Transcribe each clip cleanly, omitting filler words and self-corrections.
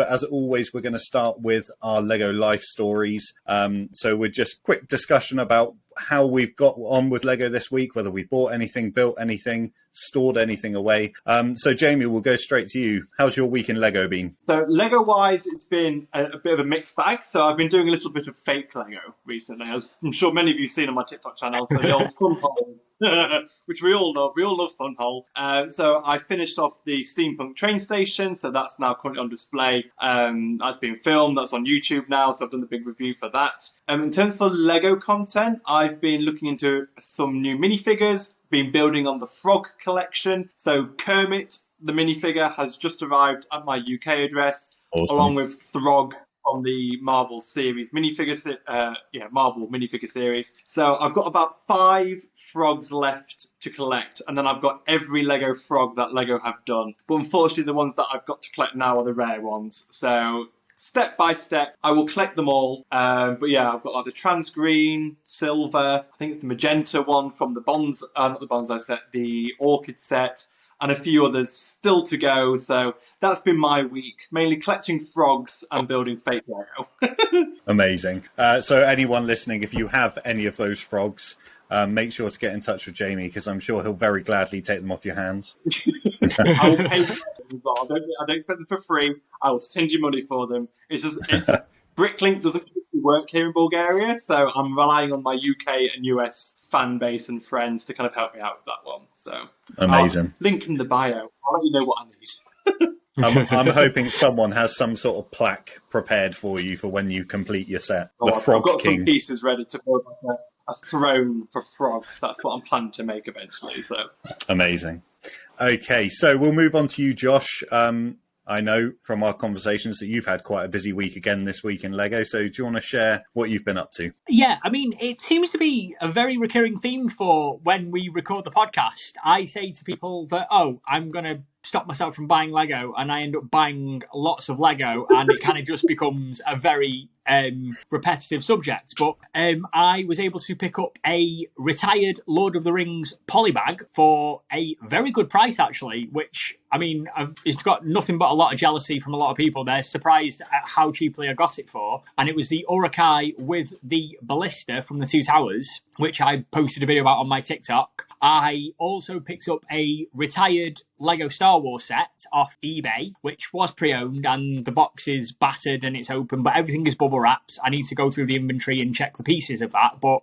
But as always, we're going to start with our Lego life stories. So we're just quick discussion about how we've got on with Lego this week, whether we bought anything, built anything, stored anything away. So Jamie, we'll go straight to you. How's your week in Lego been? So Lego-wise, it's been a bit of a mixed bag. So I've been doing a little bit of fake Lego recently, as I'm sure many of you have seen on my TikTok channel. So the old fun hole, which we all love. We all love fun hole. So I finished off the steampunk train station. So that's now currently on display. That's been filmed. That's on YouTube now. So I've done the big review for that. In terms for Lego content, I've been looking into some new minifigures, been building on the Frog collection. So Kermit, the minifigure, has just arrived at my UK address, Awesome. along with Throg from the Marvel series Marvel minifigure series. So I've got about 5 frogs left to collect, and then I've got every Lego frog that Lego have done. But unfortunately, the ones that I've got to collect now are the rare ones. So step by step, I will collect them all. But yeah, I've got like the trans green, silver, I think it's the magenta one from the not the bonsai set, the orchid set, and a few others still to go. So that's been my week, mainly collecting frogs and building fake Lego. Amazing. So anyone listening, if you have any of those frogs, make sure to get in touch with Jamie, because I'm sure he'll very gladly take them off your hands. I will pay for them. I don't expect them for free. I will send you money for them. Bricklink doesn't work here in Bulgaria, so I'm relying on my UK and US fan base and friends to kind of help me out with that one. So amazing. Link in the bio. I'll let you know what I need. I'm hoping someone has some sort of plaque prepared for you for when you complete your set. I've got some pieces ready to build like a throne for frogs. That's what I'm planning to make eventually. So amazing. Okay, so we'll move on to you, Josh. I know from our conversations that you've had quite a busy week again this week in Lego. So do you want to share what you've been up to? Yeah, I mean, it seems to be a very recurring theme for when we record the podcast. I say to people that, I'm going to stop myself from buying Lego, and I end up buying lots of Lego, and it kind of just becomes a very repetitive subject. But I was able to pick up a retired Lord of the Rings polybag for a very good price, actually, which, I mean, it's got nothing but a lot of jealousy from a lot of people. They're surprised at how cheaply I got it for. And it was the Uruk-hai with the ballista from the Two Towers, which I posted a video about on my TikTok. I also picked up a retired Lego Star Wars set off eBay, which was pre-owned, and the box is battered and it's open, but everything is bubble wrapped. I need to go through the inventory and check the pieces of that. But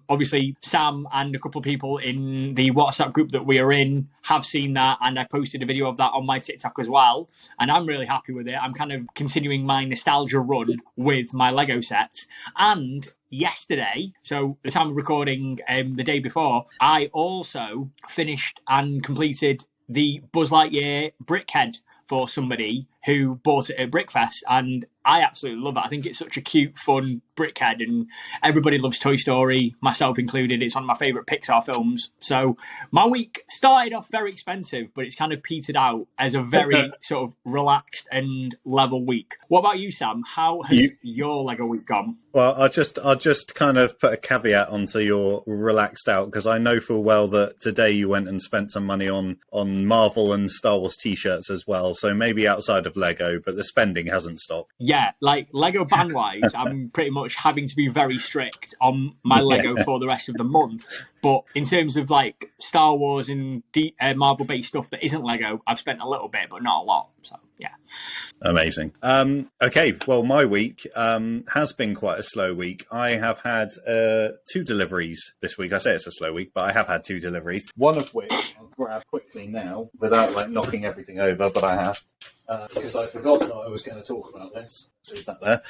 obviously, Sam and a couple of people in the WhatsApp group that we are in have seen that, and I posted a video of that on my TikTok as well. And I'm really happy with it. I'm kind of continuing my nostalgia run with my Lego sets. And yesterday, so the time of recording the day before, I also finished and completed the Buzz Lightyear brickhead for somebody who bought it at Brickfest, and I absolutely love it. I think it's such a cute, fun brickhead, and everybody loves Toy Story, myself included. It's one of my favourite Pixar films. So my week started off very expensive, but it's kind of petered out as a very sort of relaxed and level week. What about you, Sam? How has your Lego week gone? Well, I'll just kind of put a caveat onto your relaxed out, because I know full well that today you went and spent some money on Marvel and Star Wars t-shirts as well. So maybe outside of Lego, but the spending hasn't stopped. Yeah, like Lego band-wise, I'm pretty much having to be very strict on my Lego for the rest of the month. But in terms of like Star Wars and Marvel-based stuff that isn't Lego, I've spent a little bit, but not a lot. So yeah. Amazing. Okay, well, my week has been quite a slow week. I have had 2 deliveries this week. I say it's a slow week, but I have had 2 deliveries. One of which I'll grab quickly now without like knocking everything over, but I have. Because I forgot that I was going to talk about this. Leave that there.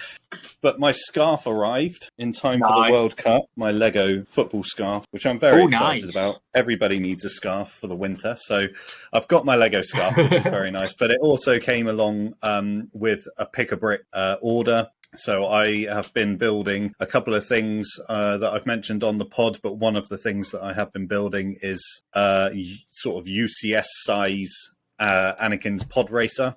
But my scarf arrived in time for the World Cup, my Lego football scarf, which I'm very excited about. Everybody needs a scarf for the winter. So I've got my Lego scarf, which is very nice. But it also came along with a pick-a-brick order. So I have been building a couple of things that I've mentioned on the pod, but one of the things that I have been building is sort of UCS size Anakin's pod racer.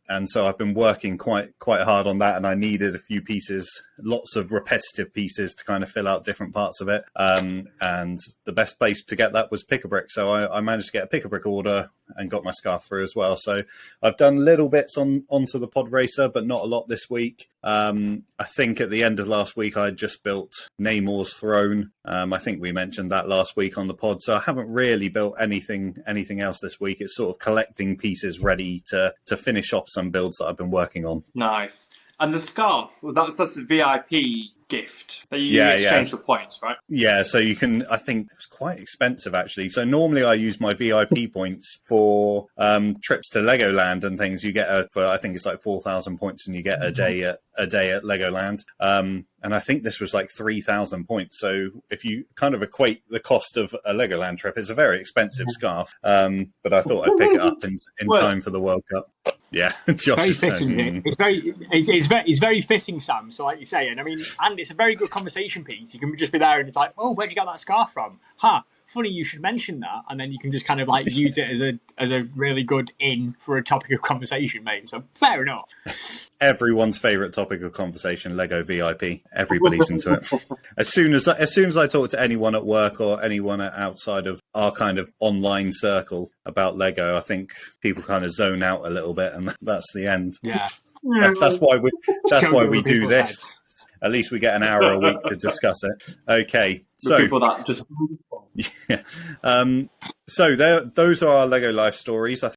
and so I've been working quite hard on that, and I needed a few pieces, lots of repetitive pieces to kind of fill out different parts of it. And the best place to get that was Pick-a-Brick. So I managed to get a Pick-a-Brick order and got my scarf through as well. So I've done little bits onto the Pod Racer, but not a lot this week. I think at the end of last week, I just built Namor's throne. I think we mentioned that last week on the pod. So I haven't really built anything else this week. It's sort of collecting pieces ready to finish off some builds that I've been working on. Nice. And the scarf, well, that's a VIP gift that you exchange for points, right? Yeah, so you can, I think it's quite expensive actually. So normally I use my VIP points for trips to Legoland and things. You get I think it's like 4,000 points and you get a day at Legoland. And I think this was like 3,000 points. So if you kind of equate the cost of a Legoland trip, it's a very expensive scarf. But I thought I'd pick it up in time for the World Cup. Yeah, Josh very is fitting. saying, It's very fitting, Sam. So, like you say, and I mean, and it's a very good conversation piece. You can just be there and it's like, oh, where'd you get that scarf from? Funny you should mention that, and then you can just kind of like use it as a really good in for a topic of conversation, mate. So fair enough. Everyone's favourite topic of conversation, Lego VIP. Everybody's into it. As soon as I talk to anyone at work or anyone outside of our kind of online circle about Lego, I think people kind of zone out a little bit, and that's the end. Yeah, that's why we do this. At least we get an hour a week to discuss it. Okay, so people that just yeah. So those are our Lego life stories.